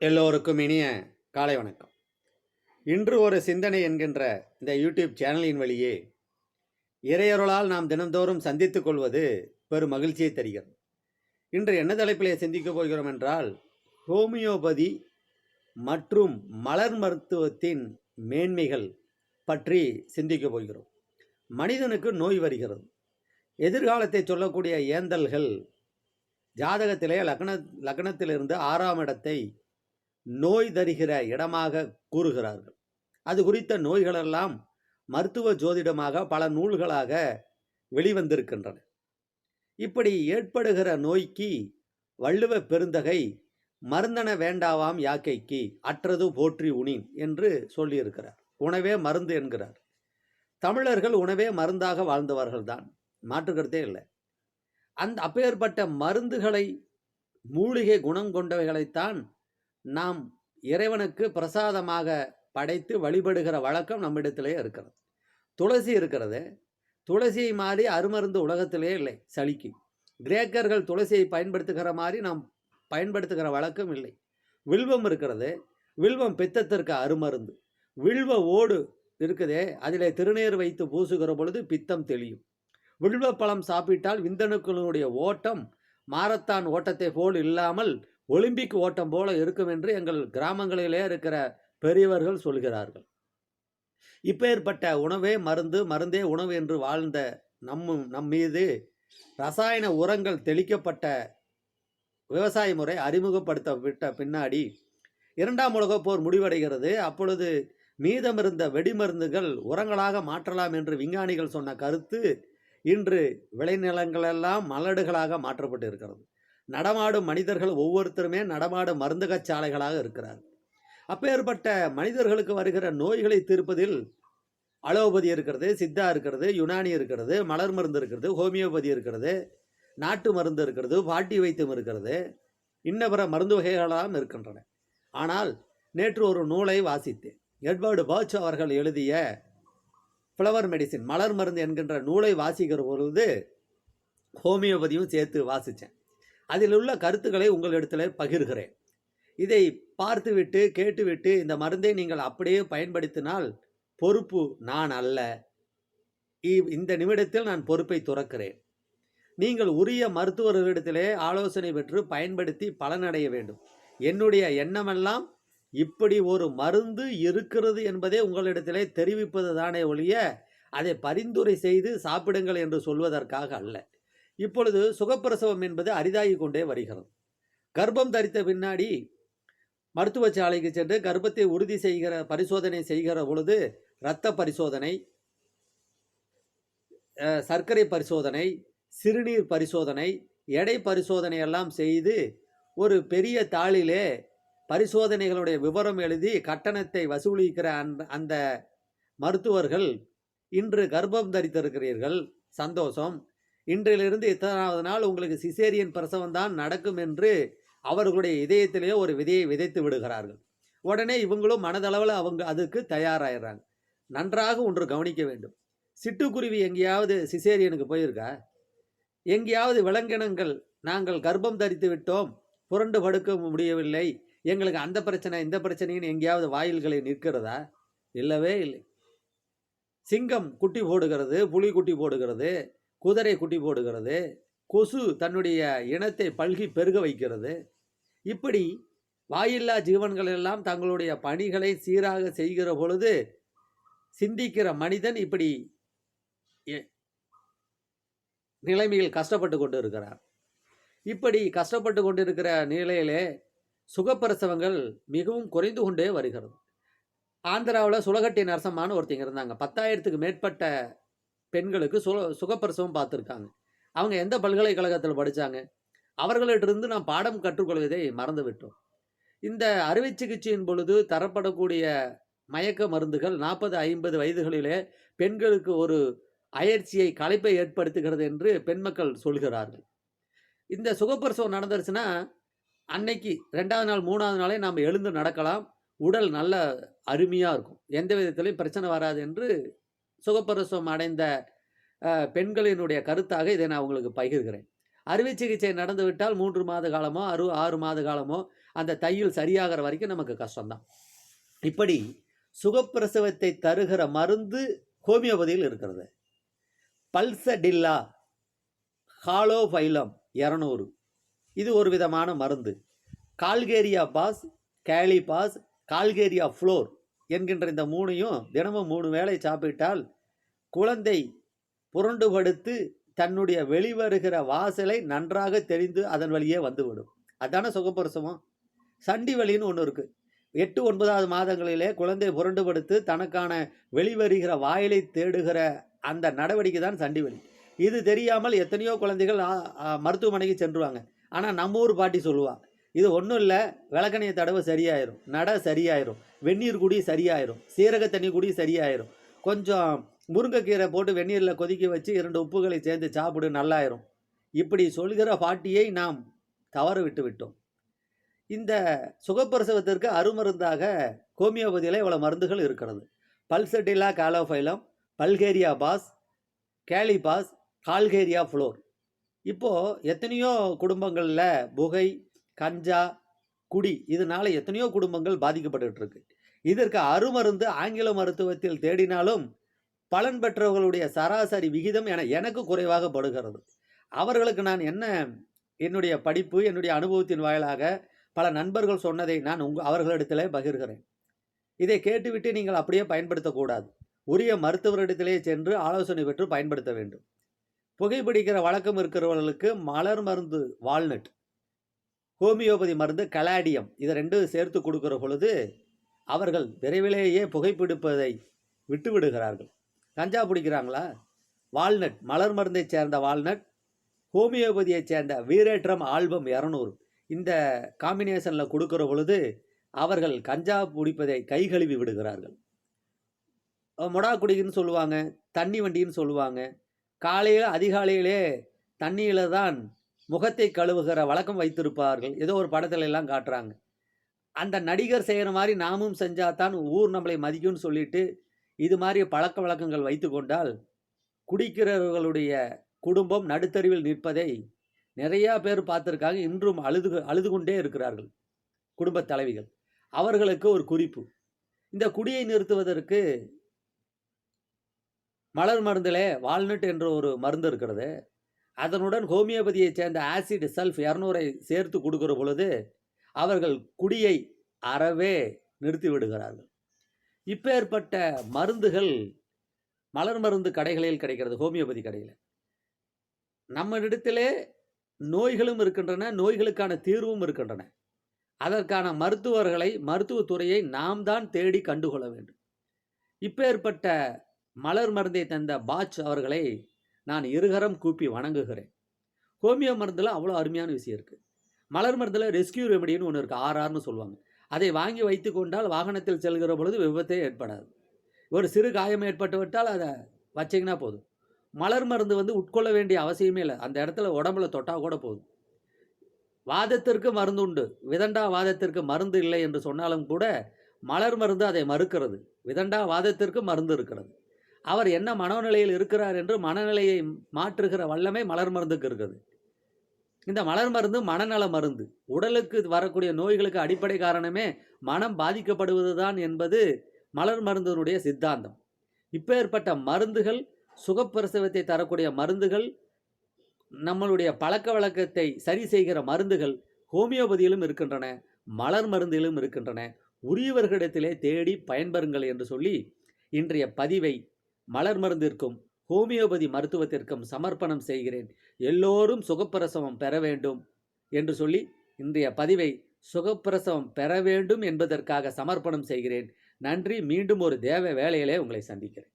எல்லோருக்கும் இனிய காலை வணக்கம். இன்று ஒரு சிந்தனை என்கின்ற இந்த யூடியூப் சேனலின் வழியே இறையருளால் நாம் தினந்தோறும் சந்தித்துக் கொள்வது பெரும் மகிழ்ச்சியை தருகிறது. இன்று என்ன தலைப்பிலே சிந்திக்கப் போகிறோம் என்றால், ஹோமியோபதி மற்றும் மலர் மருத்துவத்தின் மேன்மைகள் பற்றி சிந்திக்கப் போகிறோம். மனிதனுக்கு நோய் வருகிறது. எதிர்காலத்தை சொல்லக்கூடிய ஏந்தல்கள் ஜாதகத்திலே லக்னத்திலிருந்து 6ஆம் இடத்தை நோய் தருகிற இடமாக கூறுகிறார்கள். அது குறித்த நோய்களெல்லாம் மருத்துவ ஜோதிடமாக பல நூல்களாக வெளிவந்திருக்கின்றன. இப்படி ஏற்படுகிற நோய்க்கு வள்ளுவ பெருந்தகை மருந்தன வேண்டாவாம் யாக்கைக்கு அற்றது போற்றி உணின் என்று சொல்லியிருக்கிறார். உணவே மருந்து என்கிறார். தமிழர்கள் உணவே மருந்தாக வாழ்ந்தவர்கள்தான், மாற்றுக்கருத்தே இல்லை. அப்பேற்பட்ட மருந்துகளை, மூலிகை குணம் கொண்டவைகளைத்தான் நாம் இறைவனுக்கு பிரசாதமாக படைத்து வழிபடுகிற வழக்கம் நம்மிடத்திலே இருக்கிறது. துளசி இருக்கிறது. துளசியை மாதிரி அருமருந்து உலகத்திலே இல்லை. சளிக்கு கிரேக்கர்கள் துளசியை பயன்படுத்துகிற மாதிரி நாம் பயன்படுத்துகிற வழக்கம் இல்லை. வில்வம் இருக்கிறது. வில்வம் பித்தத்திற்கு அருமருந்து. வில்வ ஓடு இருக்குதே, அதிலே திருநீர் வைத்து பூசுகிற பொழுது பித்தம் தெளியும். வில்வ பழம் சாப்பிட்டால் விந்தணுக்களுடைய ஓட்டம் மாரத்தான் ஓட்டத்தை போல் இல்லாமல் ஒலிம்பிக் ஓட்டம் போல இருக்கும் என்று எங்கள் கிராமங்களிலே இருக்கிற பெரியவர்கள் சொல்கிறார்கள். இப்பேற்பட்ட உணவே மருந்து, மருந்தே உணவு என்று வாழ்ந்த நம் மீது ரசாயன உரங்கள் தெளிக்கப்பட்ட விவசாய முறை அறிமுகப்படுத்தப்பட்ட பின்னாடி 2ஆம் உலகப் போர் முடிவடைகிறது. அப்பொழுது மீதமிருந்த வெடிமருந்துகள் உரங்களாக மாற்றலாம் என்று விஞ்ஞானிகள் சொன்ன கருத்து இன்று விளைநிலங்களெல்லாம் மலடுகளாக மாற்றப்பட்டு இருக்கிறது. நடமாடும் மனிதர்கள் ஒவ்வொருத்தருமே நடமாடும் மருந்தகச் சாலைகளாக இருக்கிறார். அப்பேற்பட்ட மனிதர்களுக்கு வருகிற நோய்களை தீர்ப்பதில் அலோபதி இருக்கிறது, சித்தா இருக்கிறது, யுனானி இருக்கிறது, மலர் மருந்து இருக்கிறது, ஹோமியோபதி இருக்கிறது, நாட்டு மருந்து இருக்கிறது, பாட்டி வைத்தியம் இருக்கிறது, இன்ன பிற மருந்து வகைகளாம் இருக்கின்றன. ஆனால் நேற்று ஒரு நூலை வாசித்தேன். எட்வர்டு பர்ச் அவர்கள் எழுதிய ஃப்ளவர் மெடிசின், மலர் மருந்து என்கின்ற நூலை வாசிக்கிற பொழுது ஹோமியோபதியும் சேர்த்து வாசித்தேன். அதில் உள்ள கருத்துக்களை உங்களிடத்தில் பகிர்கிறேன். இதை பார்த்துவிட்டு கேட்டுவிட்டு இந்த மருந்தை நீங்கள் அப்படியே பயன்படுத்தினால் பொறுப்பு நான் அல்ல. இந்த நிமிடத்தில் நான் பொறுப்பை துறக்கிறேன். நீங்கள் உரிய மருத்துவர்களிடத்திலே ஆலோசனை பெற்று பயன்படுத்தி பலனடைய வேண்டும். என்னுடைய எண்ணமெல்லாம் இப்படி ஒரு மருந்து இருக்கிறது என்பதே உங்களிடத்திலே தெரிவிப்பது தானே ஒழிய அதை பரிந்துரை செய்து சாப்பிடுங்கள் என்று சொல்வதற்காக அல்ல. இப்பொழுது சுகப்பிரசவம் என்பது அரிதாகி கொண்டே வருகிறது. கர்ப்பம் தரித்த பின்னாடி மருத்துவ சாலைக்கு சென்று கர்ப்பத்தை உறுதி செய்கிற பரிசோதனை செய்கிற பொழுது இரத்த பரிசோதனை, சர்க்கரை பரிசோதனை, சிறுநீர் பரிசோதனை, எடை பரிசோதனை எல்லாம் செய்து ஒரு பெரிய தாளிலே பரிசோதனைகளுடைய விவரம் எழுதி கட்டணத்தை வசூலிக்கிற அந்த மருத்துவர்கள் இன்று கர்ப்பம் தரித்திருக்கிறீர்கள், சந்தோஷம், இன்றிலிருந்து இத்தனாவது நாள் உங்களுக்கு சிசேரியன் பிரசவம் தான் நடக்கும் என்று அவர்களுடைய இதயத்திலேயே ஒரு விதையை விதைத்து விடுகிறார்கள். உடனே இவங்களும் மனதளவில் அவங்க அதுக்கு தயாராகிறாங்க. நன்றாக ஒன்று கவனிக்க வேண்டும். சிட்டுக்குருவி எங்கேயாவது சிசேரியனுக்கு போயிருக்கா? எங்கேயாவது விலங்கினங்கள் நாங்கள் கர்ப்பம் தரித்து விட்டோம், புரண்டு படுக்க முடியவில்லை, எங்களுக்கு அந்த பிரச்சனை இந்த பிரச்சனைன்னு எங்கேயாவது வாயில்களை நிற்கிறதா? இல்லவே இல்லை. சிங்கம் குட்டி போடுகிறது, புலி குட்டி போடுகிறது, குதிரை குட்டி போடுகிறது, கொசு தன்னுடைய இனத்தை பல்கி பெருக வைக்கிறது. இப்படி வாயில்லா ஜீவன்கள் எல்லாம் தங்களுடைய பணிகளை சீராக செய்கிற பொழுது சிந்திக்கிற மனிதன் இப்படி நிலைமையில் கஷ்டப்பட்டு கொண்டு இருக்கிறார். இப்படி கஷ்டப்பட்டு கொண்டிருக்கிற நிலையிலே சுகப்பிரசவங்கள் மிகவும் குறைந்து கொண்டே வருகிறது. ஆந்திராவில் சுலகட்டி நரசம்மான்னு ஒருத்தங்க இருந்தாங்க. 10,000க்கு மேற்பட்ட பெண்களுக்கு சுகப்பிரசவம் பார்த்துருக்காங்க. அவங்க எந்த பல்கலைக்கழகத்தில் படித்தாங்க? அவர்களிட்டிருந்து நாம் பாடம் கற்றுக்கொள்வதை மறந்து விட்டோம். இந்த அறுவை சிகிச்சையின் பொழுது தரப்படக்கூடிய மயக்க மருந்துகள் 40-50 வயதுகளிலே பெண்களுக்கு ஒரு அயற்சியை, களைப்பை ஏற்படுத்துகிறது என்று பெண் மக்கள் சொல்கிறார்கள். இந்த சுகப்பிரசவம் நடந்துருச்சுன்னா அன்னைக்கு 2வது நாள் 3வது நாளே நாம் எழுந்து நடக்கலாம், உடல் நல்ல அருமையாக இருக்கும், எந்த விதத்திலையும் பிரச்சனை வராது என்று சுகப்பிரசவம் அடைந்த பெண்களினுடைய கருத்தாக இதை நான் உங்களுக்கு பகிர்கிறேன். அறுவை சிகிச்சை நடந்துவிட்டால் 3 மாத காலமோ 6 மாத காலமோ அந்த தையல் சரியாகிற வரைக்கும் நமக்கு கஷ்டம்தான். இப்படி சுகப்பிரசவத்தை தருகிற மருந்து ஹோமியோபதியில் இருக்கிறது. பல்சடில்லா ஹாலோஃபைலம் 200, இது ஒரு விதமான மருந்து. கால்கேரியா பாஸ், கேலிபாஸ், கால்கேரியா ஃப்ளோர் என்கின்ற இந்த 3ஐயும் தினமும் 3 வேளை சாப்பிட்டால் குழந்தை புரண்டு படுத்து தன்னுடைய வெளிவருகிற வாசலை நன்றாக தெரிந்து அதன் வழியே வந்துவிடும். அதான சுகப்பிரசவம். சண்டி வலின்னு ஒன்று இருக்குது. 8-9வது மாதங்களிலே குழந்தை புரண்டு படுத்து தனக்கான வெளிவருகிற வாயிலை தேடுகிற அந்த நடவடிக்கை தான் சண்டி வலி. இது தெரியாமல் எத்தனையோ குழந்தைகள் மருத்துவமனைக்கு சென்றுவாங்க. ஆனால் நம்ம ஊர் பாட்டி சொல்லுவாள், இது ஒன்றும் இல்லை, விளக்கணையை தடவை சரியாயிரும், நட சரியாயிரும், வெந்நீர் குடி சரியாயிரும், சீரக தண்ணி குடி சரியாயிரும், கொஞ்சம் முருங்கைக்கீரை போட்டு வெந்நீரில் கொதிக்க வச்சு 2 உப்புகளை சேர்ந்து சாப்பிடு நல்லாயிரும். இப்படி சொல்கிற பாட்டியை நாம் தவற விட்டு விட்டோம். இந்த சுகப்பிரசவத்திற்கு அருமருந்தாக ஹோமியோபதியில் இவ்வளோ மருந்துகள் இருக்கிறது. பல்சடில்லா காலோஃபைலம், பல்கேரியா பாஸ், கேலிபாஸ், கால்கேரியா ஃப்ளோர். இப்போது எத்தனையோ குடும்பங்களில் புகை, கஞ்சா, குடி இதனால் எத்தனையோ குடும்பங்கள் பாதிக்கப்பட்டு இருக்கு. இதற்கு அருமருந்து ஆங்கில மருத்துவத்தில் தேடினாலும் பலன் பெற்றவர்களுடைய சராசரி விகிதம் எனக்கு குறைவாக படுகிறது. அவர்களுக்கு நான் என்னுடைய படிப்பு, என்னுடைய அனுபவத்தின் வாயிலாக பல நண்பர்கள் சொன்னதை நான் அவர்களிடத்திலே பகிர்கிறேன். இதை கேட்டுவிட்டு நீங்கள் அப்படியே பயன்படுத்தக்கூடாது. உரிய மருத்துவரிடத்திலே சென்று ஆலோசனை பெற்று பயன்படுத்த வேண்டும். புகைப்பிடிக்கிற வழக்கம் இருக்கிறவர்களுக்கு மலர் மருந்து வால்நட், ஹோமியோபதி மருந்து கலாடியம், இதை 2 சேர்த்து கொடுக்கிற பொழுது அவர்கள் விரைவிலேயே புகைப்பிடிப்பதை விட்டு விடுகிறார்கள். கஞ்சா பிடிக்கிறாங்களா? வால்நட், மலர் மருந்தை சேர்ந்த வால்நட், ஹோமியோபதியை சேர்ந்த வீரேற்றம் ஆல்பம் 200, இந்த காம்பினேஷனில் கொடுக்கிற பொழுது அவர்கள் கஞ்சா பிடிப்பதை கை கழுவி விடுகிறார்கள். மொடா குடிக்குன்னு சொல்லுவாங்க, தண்ணி வண்டின்னு சொல்லுவாங்க. காலையில் அதிகாலையிலே தண்ணியில் தான் முகத்தை கழுவுகிற வழக்கம் வைத்திருப்பார்கள். ஏதோ ஒரு படத்துல எல்லாம் காட்டுறாங்க. அந்த நடிகர் செய்கிற மாதிரி நாமும் செஞ்சாதான் ஊர் நம்மளை மதிக்கும்னு சொல்லிட்டு இது மாதிரி பழக்க வழக்கங்கள் வைத்து கொண்டால் குடிக்கிறவர்களுடைய குடும்பம் நடுத்தருவில் நிற்பதை நிறையா பேர் பார்த்துருக்காங்க. இன்றும் அழுது கொண்டே இருக்கிறார்கள் குடும்ப தலைவிகள். அவர்களுக்கு ஒரு குறிப்பு, இந்த குடியை நிறுத்துவதற்கு மலர் மருந்திலே வால்நட் என்ற ஒரு மருந்து இருக்கிறது. அதனுடன் ஹோமியோபதியை சேர்ந்த ஆசிட் சல்ஃப் 200ஐ சேர்த்து கொடுக்கிற பொழுது அவர்கள் குடியை அறவே நிறுத்தி விடுகிறார்கள். இப்பேற்பட்ட மருந்துகள் மலர் மருந்து கடைகளில் கிடைக்கிறது, ஹோமியோபதி கடையில். நம்ம இடத்திலே நோய்களும் இருக்கின்றன, நோய்களுக்கான தீர்வும் இருக்கின்றன. அதற்கான மருத்துவர்களை, மருத்துவத்துறையை நாம் தான் தேடி கண்டுகொள்ள வேண்டும். இப்பேற்பட்ட மலர் மருந்தை தந்த பாச் அவர்களை நான் இருகரம் கூப்பி வணங்குகிறேன். ஹோமியோ மருந்தில் அவ்வளோ அருமையான விஷயம் இருக்குது. மலர் மருந்தில் ரெஸ்கியூ ரெமடின்னு ஒன்று இருக்குது, RRன்னு சொல்லுவாங்க. அதை வாங்கி வைத்து கொண்டால் வாகனத்தில் செல்கிற பொழுது விபத்தே ஏற்படாது. ஒரு சிறு காயம் ஏற்பட்டு விட்டால் அதை வச்சிங்கன்னா போதும். மலர் மருந்து உட்கொள்ள வேண்டிய அவசியமே இல்லை. அந்த இடத்துல உடம்புல தொட்டால் கூட போதும். வாதத்திற்கு மருந்து உண்டு, விதண்டா வாதத்திற்கு மருந்து இல்லை என்று சொன்னாலும் கூட மலர் மருந்து அதை மறுக்கிறது. விதண்டா வாதத்திற்கு மருந்து இருக்கிறது. அவர் என்ன மனநிலையில் இருக்கிறார் என்று மனநிலையை மாற்றுகிற வல்லமை மலர் மருந்துக்கு இருக்குது. இந்த மலர் மருந்து மனநல மருந்து. உடலுக்கு வரக்கூடிய நோய்களுக்கு அடிப்படை காரணமே மனம் பாதிக்கப்படுவது தான் என்பது மலர் மருந்தினுடைய சித்தாந்தம். இப்பேற்பட்ட மருந்துகள், சுகப்பிரசவத்தை தரக்கூடிய மருந்துகள், நம்மளுடைய பழக்க வழக்கத்தை சரி செய்கிற மருந்துகள் ஹோமியோபதியிலும் இருக்கின்றன, மலர் மருந்திலும் இருக்கின்றன. உரியவர்களிடத்திலே தேடி பயன்பெறுங்கள் என்று சொல்லி இன்றைய பதிவை மலர் மருந்திற்கும் ஹோமியோபதி மருத்துவத்திற்கும் சமர்ப்பணம் செய்கிறேன். எல்லோரும் சுகப்பிரசவம் பெற வேண்டும் என்று சொல்லி இன்றைய பதிவை சுகப்பிரசவம் பெற வேண்டும் என்பதற்காக சமர்ப்பணம் செய்கிறேன். நன்றி. மீண்டும் ஒரு தேவ வேளையிலே உங்களை சந்திக்கிறேன்.